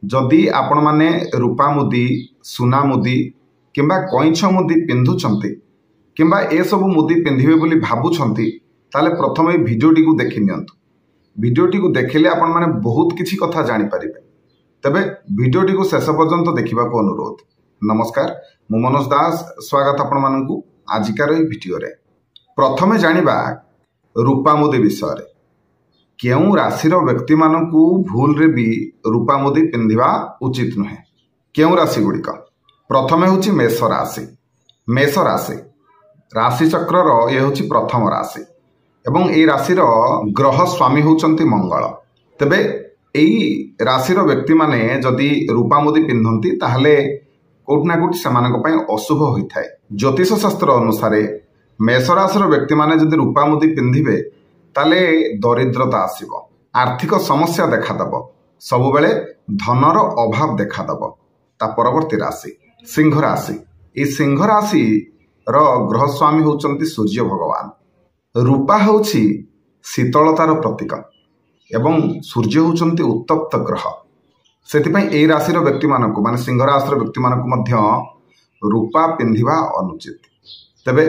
जदि आपण माने रूपा मुदी सुना मुदी किंबा कईछ मुदी पिंधुचंती किंबा ए सब मुदी पिंधिबे बोली भाबुछंती ताले प्रथम ए भिडियोटी को देखि नियंतु। भिडियोटी को देखिले आपण माने बहुत किछि कथा जानि परिबे। तबे भिडियोटी को शेष पर्यंत देखिबा को अनुरोध। नमस्कार, मु मनोज दास, स्वागत आपण मानकु आजिकार ए भिडियो रे। प्रथमे जानिबा रूपा मुदी विषय रे। केउ राशिर व्यक्ति मानकु भूल रे भी रूपा मुदी पिंधिबा उचित नुहे। केउ राशि गुड़िक प्रथमे होछि मेष राशि। मेष राशि राशि चक्रर ये होछि प्रथम राशि एवं ए राशिर ग्रह स्वामी होचंती मंगल। तबे एई राशिर व्यक्ति माने जदि रूपा मुदी पिंधंती ताहले कोठ ना कोठ सेमानक पय अशुभ होइथाय। ज्योतिष शास्त्र अनुसार मेष राशिर व्यक्ति माने जदि रूपा मुदी पिंधिबे ताले दरिद्रता आसीबो, आर्थिक समस्या देखा दबो, सब बेले धनर अभाव देखा दबो। ता परवर्ती राशि सिंह राशि। ए सिंह राशि रो ग्रह स्वामी होचंती सूर्य भगवान। रूपा होछि शीतलतार प्रतीक एवं सूर्य होचंती उत्तप्त ग्रह। सेतिपय ए राशिर व्यक्ति मानकु माने सिंह राशिर व्यक्ति मानकु मध्य रूपा पिंधिबा अनुचित। तबे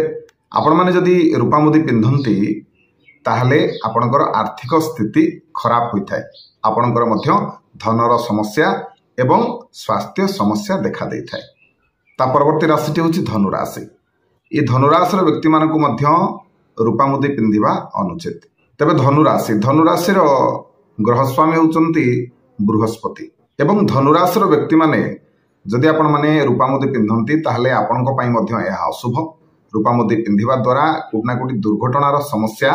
आपण माने जदि रूपा मुदी पिंधंती ताहले आपणकर आर्थिक स्थिति खराब होइथाय। आपणकर मध्य धनर समस्या एवं स्वास्थ्य समस्या देखा देइथाय। ता परवर्ती राशिटी होछि धनु राशि। ए धनु राशिर व्यक्ति मानकु मध्य रूपा मुदी पिंधिबा अनुचित। तबे धनु राशिर ग्रह स्वामी होचंती बृहस्पति एवं धनु राशिर व्यक्ति माने जदि आपण माने रूपा मुदी पिंधंती ताहले आपणको पई मध्य एहा अशुभ। रूपा मुदी पिंधिबा द्वारा कोठना कोठी दुर्घटनार समस्या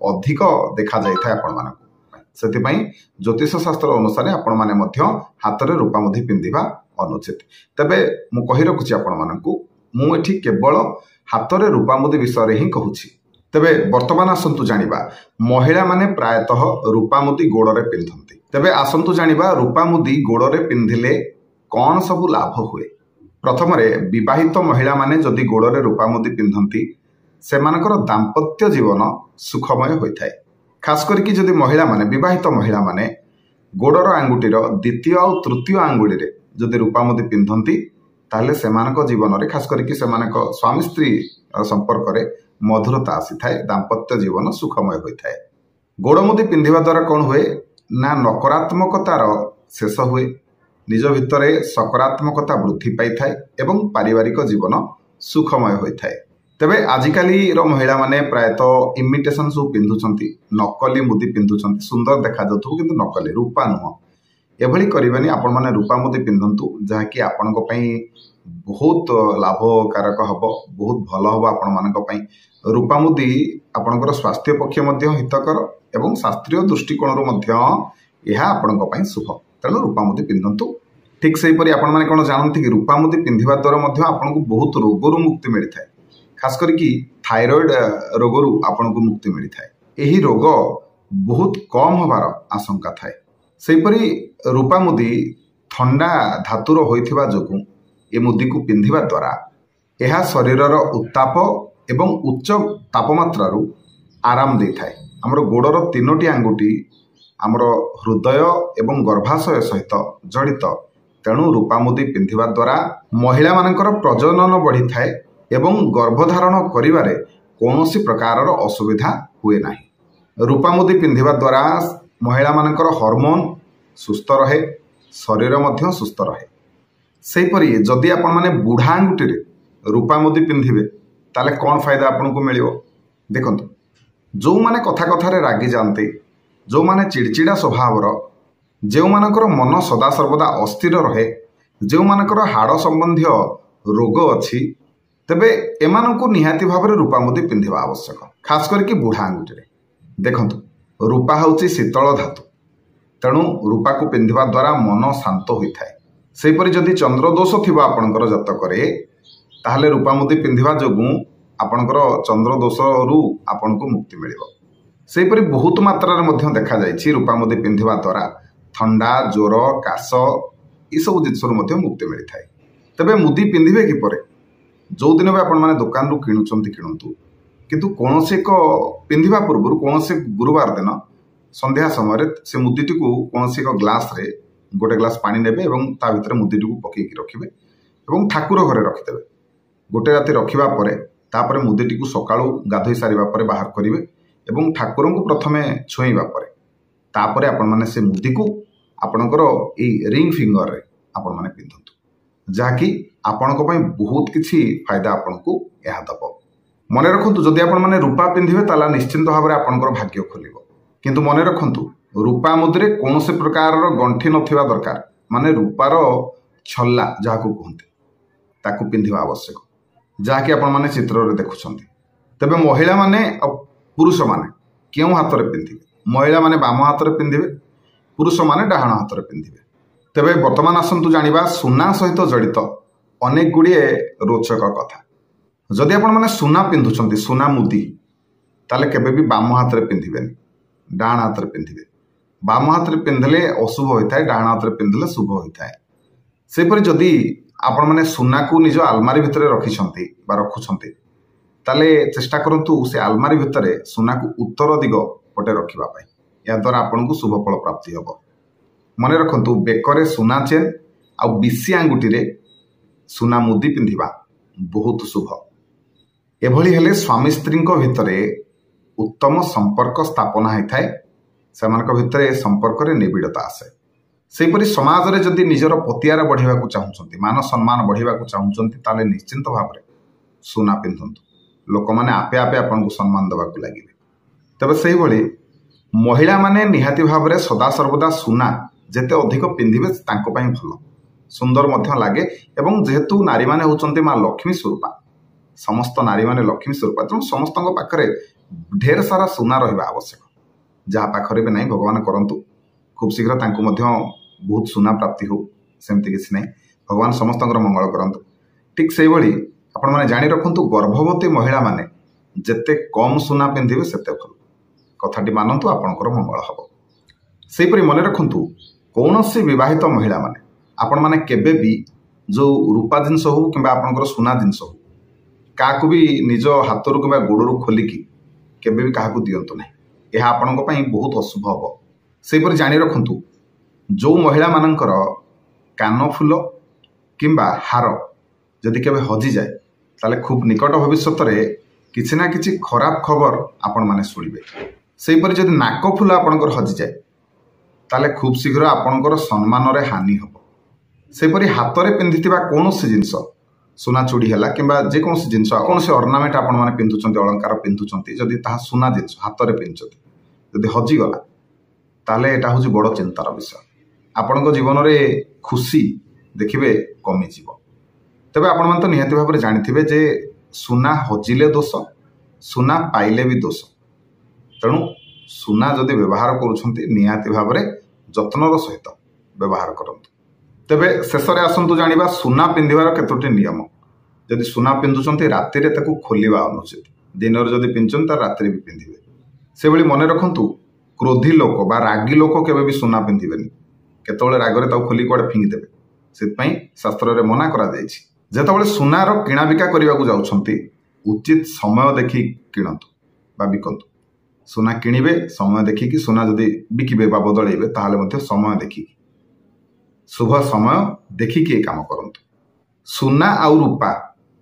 अधिक देखा जाइथाय आपण मानकु। सेतिपई ज्योतिष शास्त्र अनुसार आपण माने मध्य हाथ रे रूपा मुदी पिंधिबा अनुचित। तबे मु कहि रखुछि आपण मानकु मु एठी केवल हाथ रे रूपा मुदी विषय रे ही कहूछि। तबे वर्तमान आसंतु जानिबा महिला माने प्रायतः रूपा मुदी गोड़ रे पिंधंती। तबे आसंतु जानिबा रूपा मुदी गोड़ रे पिंधिले कोन सब लाभ हुए। प्रथम रे विवाहित महिला माने जदि गोड़ रे रूपा मुदी पिंधंती सेमानकर दाम्पत्य जीवन सुखमय होइथाय। खास करके जदि महिला माने विवाहित महिला माने गोड़र आंगुठीर द्वितीय और तृतीय आंगुठी रे जदि रूपा मुदी पिंधंती ताहले सेमानक जीवन रे खास करके सेमानक स्वामी स्त्री संपर्क रे मधुरता आसीथाय, दाम्पत्य जीवन सुखमय होइथाय। गोड़ मुदी पिंधिबा द्वारा कोन हुए ना नकारात्मकतार शेष हुए, निज भितरे सकारात्मकता वृद्धि पाइथाय एवं पारिवारिक जीवन सुखमय होइथाय। तबे आजिकाली रो महिला माने प्रायतः इमिटेशन सब पिंधुचंती, नकली मुदी पिंधुचंती। सुंदर देखा जाउथु किंतु नकली, रूपा नुह। एभली करिबेनी। आपण माने रूपा मुदी पिंधंतु जहाँकि आपणको पई बहुत लाभकारक हबो, बहुत भल हबो आपण मानक पई। रूपा मुदी आपणकर स्वास्थ्य पक्ष मध्य हितकर एवं शास्त्रीय दृष्टिकोण मध्य यह आपणको पई शुभ। तेणु रूपा मुदी पिंधंतु। ठीक सेही परि आपण माने कोन जानंती कि रूपा मुदी पिंधिबा द्वारा मध्य आपणको बहुत रोगरु मुक्ति मिलिथाय। खास करके थायराइड रोगरु आपनको मुक्ति मिलिथाय। एही रोग बहुत कम होबार आशंका थाए। सेहीपरि रूपा मुदी ठंडा धातुर होइथिबा जोगु ए मुदी को पिंधिबा द्वारा एहा शरीरर उत्ताप एवं उच्च तापमात्रा रु आराम देथाय। हमर गोड़र तीनोटी आंगुठी हमर हृदय एवं गर्भाशय सहित जड़ित। तेणु रूपा मुदी पिंधिबा द्वारा महिला मानकर प्रजनन बढ़ी थाए एवं गर्भधारण करिवारे कौनसी प्रकारर असुविधा हुए नाही। रूपा मुदी पिंधिबा द्वारा महिला मानकर हार्मोन सुस्थ रहे, शरीर मध्य सुस्थ रहे। सेहीपरि जदि आपण माने बुढ़ा आंगुठी रे रूपा मुदी पिंधिबे ताले कौन फायदा आपनको मिलियो। देखंतु, जो माने कथा कथा रे रागी जानते, जो माने चिड़चिड़ा स्वभावर, जो मानकर मन सदा सर्वदा अस्थिर रहे, जो मानकर हाड़ संबंधी रोग अछि, तेबे एमानंकु निहाती भाव रूपा मुदी पिंधिबा आवश्यक। खास करके बुढ़ा आंगुठी रे। देखंतु, रूपा होछि शीतल धातु। तेणु रूपा को पिंधिबा द्वारा मन शांत होइथाय। सेहीपरि जदि चंद्र दोष थिबा आपणकर जातकरे ताहले रूपा मुदी पिंधिबा जोगु आपणकर चंद्र दोष रु आपनको मुक्ति मिलिबो। सेहीपरि बहुत मात्रा रे मध्य देखा जायछि रूपा मुदी पिंधिबा द्वारा ठंडा, ज्वर, काश ई सब जिंसर मध्य मुक्ति मिलिथाय। तबे मुदी पिंधिबे कि परे जो दिन भी आपण माने दुकान रु किणुचंती किणुतु, किंतु कौनसी एक पिंधिबा पूर्व कौनसी गुरुवार दिन संध्या समय से मुदीटी को कौनसी एक ग्लास रे गोटे ग्लास पानी नेबे एवं ता भितर मुदीटी पकईकी रखिबे एवं ठाकुर घरे रखिदेवे। गोटे राति रखिबा परे तापरे मुदीटी सकाळू गाधोई सारिबा परे बाहर करिवे एवं ठाकुर को प्रथमे छुईबा परे तापरे आपण माने से मुदी को आपणकर ए रिंग फिंगर रे आपण माने पिंधंतु जाकि आपणक पई बहुत किछि फायदा आपणको एहा दब। मने रखंतु जदि आपण माने रूपा पिंधिबे ताला निश्चिंत भाबरे आपणकर भाग्य खोलिबो। किंतु मने रखंतु रूपा मुद्रे कौनसी प्रकार गंठी नथिबा दरकार माने रूपार छल्ला जाहाको कहते ताकू पिंधिबा आवश्यक जहाँकि आपण माने चित्र रे देखुछंती। तबे महिला माने पुरुष माने केउ हाथ रे पिंधिबे? महिला माने बाम हाथ रे पिंधिबे, पुरुष माने डाहाण हाथ रे पिंधिबे। तबे वर्तमान आसंतु जानिबा सुना सहित जड़ित अनेक गुड़िए रोचक कथा। जदि आपण माने सुना पिंधुछंती सुना मुदी ताले केबे भी बाम हाथ रे पिंधिबेनी, डाहाण हाथ रे पिंधिबे। बाम हाथ रे पिंधले अशुभ होता है, डाहाण हाथ रे पिंधले शुभ होता है। सेपरि जदि आपण माने सुना को निज आलमारी भितर रखिछंती बा रखुछंती ताले चेष्टा करंतु से आलमारी भितर सुना को उत्तर दिग पटे रखिबा पाई। या द्वारा आपन को शुभ फल प्राप्ति हबो। मने रखंतु बेकरे सुना चेन आ बिसी आंगुठी रे सुना मुदी पिंधिबा बहुत शुभ। एभली हेले स्वामी स्त्री भितरे उत्तम संपर्क स्थापना होता, सेमानक भितरे संपर्क रे निबिड़ता आसे। सेपरि समाज रे जदि निजर पतियार बढ़िबा को चाहुचंती, मान सम्मान बढ़िबा को चाहुचंती ताले निश्चिंत भाबरे सुना पिंधंतु। लोक माने आपे आपे आपन को सम्मान देबा को लागिबे। तबे सेहि भली महिला माने निहाती भाबरे सदा सर्वदा सुना जेते अधिक पिंधिबे तांको पई भल, सुंदर मध्य लागे। एवं जेहेतु नारी माने होचंती मां लक्ष्मी स्वरूपा, समस्त नारी माने लक्ष्मी स्वरूपा, तेणु समस्तଙ୍କ पाखरे ढेर सारा सुना रहिबा आवश्यक। जहाँ पाखरे भी नहीं भगवान करंतु खूब शीघ्र तांको मध्य बहुत सुना प्राप्ति हो, सेमती किसी नहीं। भगवान समस्तଙ୍କର मंगल करंतु। ठीक सेहि भली आपण माने जानि रखंतु गर्भवती महिला माने जेते कम सुना पिंधिबे सेते भल। कथाटी मानंतु आपणकर मंगल हबो। सेहिपरि मने रखंतु कौनसी विवाहित महिला माने आपण माने केबे भी जो रूपा जिनस हो किंबा आपणकर सुना जिनस हो काकु भी निज हाथरू किंबा गोड़रू खोलिकी केबे भी काहाकू दियंतु नहीं। यह आपणक पई बहुत अशुभ हबो। सेहिपरि जानि रखंतु जो महिला मानकर कान फुल किंबा हार जदि केबे हजि जाए ताले खूब निकट भविष्यत रे किछि ना किछि खराब खबर आपण माने सुनिबे। सेहिपरि जदि नाक फुल आपणकर हजि जाए ताले खूब शीघ्र आपणकर सम्मान रे हानि हबो। सेहिपरि हाथ रे पिंधितिबा कोनोसी जिंस सुना चूड़ी है कि जेकोसी जिन कौन से अर्णामेंट आपण मैंने पिंधुंट अलंकार पिंधुंट जदि ता सुना जिन हाथ में पिंधुंट जदि हजिगला ताले एटा हूँ बड़ चिंतार विषय। आपण जीवन में खुशी देखिए कमिज। तेबे आपण मैंने तो निहाती भाव में जानी जे सुना हजिले दोष, सुना पाइले भी दोष। तेणु सुना जदि व्यवहार करुछंती निहाती भाव में जत्नर सहित व्यवहार करंतु। तेबे शेष में आसतु जानिबा सुना पिंधिबार केतोटी नियम। जदि सुना पिंधुचंती राति रे ताकू खोलिबा अनुचित, दिन रे जदि पिंधुचंती तार राति रे भी पिंधिबे। से भली मने रखंतु क्रोधी लोक बा रागी लोक केबे भी सुना पिंधिबेनी, केतोले रागरे ताकू खोली कोडे फिंगी देबे। सेतपई शास्त्र रे मना करा जायछि जेतबेले सुनार किणा बिका करिबा को जाउछंती उचित समय देखि किणंतु बा बिकंतु। सुना किणिबे समय देखि कि सुना जदि बिकिबे बा बदलैबे ताहाले मध्ये समय देखि शुभ समय देखिकी काम करंतु। सुना आउ रूपा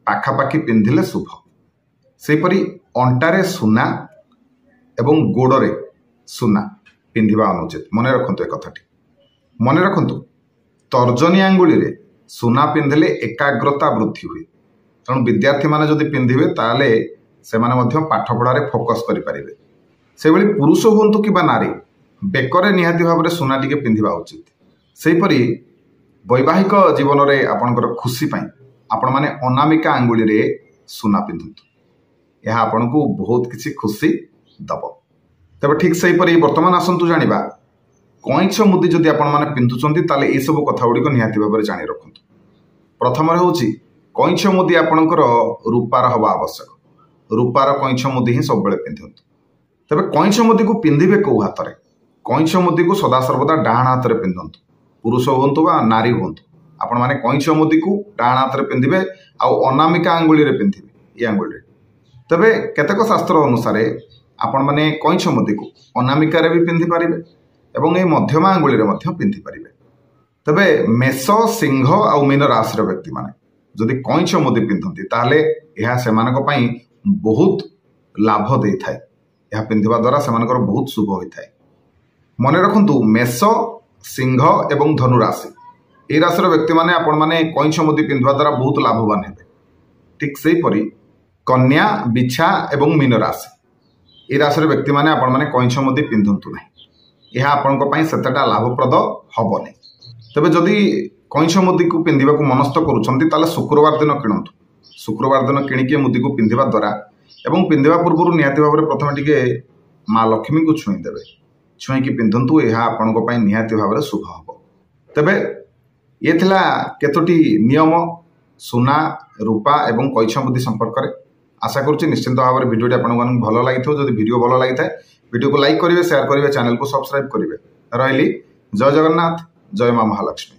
पाखापाखि पिंधिले शुभ। सेपरि अंटारे सुना एवं गोड़े सुना पिंधिबा अनुचित। मने रखंतु ए कथाटी मने रखंतु तर्जनी आंगुली रे सुना पिंधिले एकाग्रता वृद्धि हुए। तेणु विद्यार्थी माने जदि पिंधिबे ताले सेमाने मध्य पाठ पढ़ारे फोकस करि परिबे। से भली पुरुष हुंतु कि नारी बेकरे निहाती भाव में सुना टिके पिंधिबा उचित। सेहीपरि वैवाहिक जीवन में आपणकर खुशी पाई आपण माने अनामिका आंगुली रे सुना पिंधुंतु। यह आपण को बहुत किसी खुशी दब। तबे ठीक सेहीपरि वर्तमान आसंतु जानिबा कईछ मुदी जदि आपण माने पिंधुचंती ताले ए सब कथा गुडी को निहाती भाव में जानि रखंतु। प्रथम रे होची कईछ मुदी आपणकर रूपार हवा आवश्यक। रूपार कईछ मुदी ही सब बेले पिंधुंतु। तबे कईछ मुदी को पिंधिबे को हाथ रे? कईछ मुदी को सदा सर्वदा डाहाण हाथ रे पिंधुंतु। पुरुष हुंतु बा नारी हुंतु आपण माने कईछ मुदी को डाहाण हाथ रे पिंधिबे आउ अनामिका आंगुली रे पिंधिबे ए आंगुली रे। तबे केतेक शास्त्र अनुसार आपण माने कईछ मुदी को अनामिका रे भी पिंधि पारिबे एवं ए मध्यमा आंगुली रे मध्य पिंधि पारिबे। तेबे मेष सिंह आ मीन राशि व्यक्ति माने जदि कईछ मुदी पिंधती ताहले यह सेमानक पई बहुत लाभ दे थाए। यह पिंधिबा द्वारा सेमानकर बहुत शुभ होता है। मन रखु मेष सिंह एवं धनु राशि ए राशि व्यक्ति माने आपण माने कईछ मुदी पिंधिबा द्वारा बहुत लाभवान हेबे। ठीक से परी कन्या बिछा एवं मीन राशि ए राशि व्यक्ति माने आपण माने कईछ मुदी पिंधंतु नहीं। यह आपण सेतेटा लाभप्रद हबनी। तेबे जदि कईछ मुदी को पिंधिबा को मनस्थ करूछंती ताले शुक्रवार दिन किणंतु। शुक्रवार दिन किणिके मुदी को पिंधिबा द्वारा एवं पिंधिबा पूर्व निहाती भाव में प्रथम टिके माँ लक्ष्मी को छुई देवे। छुईकी पिंधंतु यह आपण निहाती भाव में शुभ हम। तेबे ये थिला केतोटी नियम सुना रूपा एवं कईछ मुदी संपर्क में। आशा करुच्ची निश्चिंत भाव में भिडियोटी आपन भल लगी। जदि भिडियो भल लगी था भिडियो को लाइक करेंगे, शेयर करेंगे, चैनल को सब्सक्राइब करेंगे। रही जय जगन्नाथ, जय माँ महालक्ष्मी।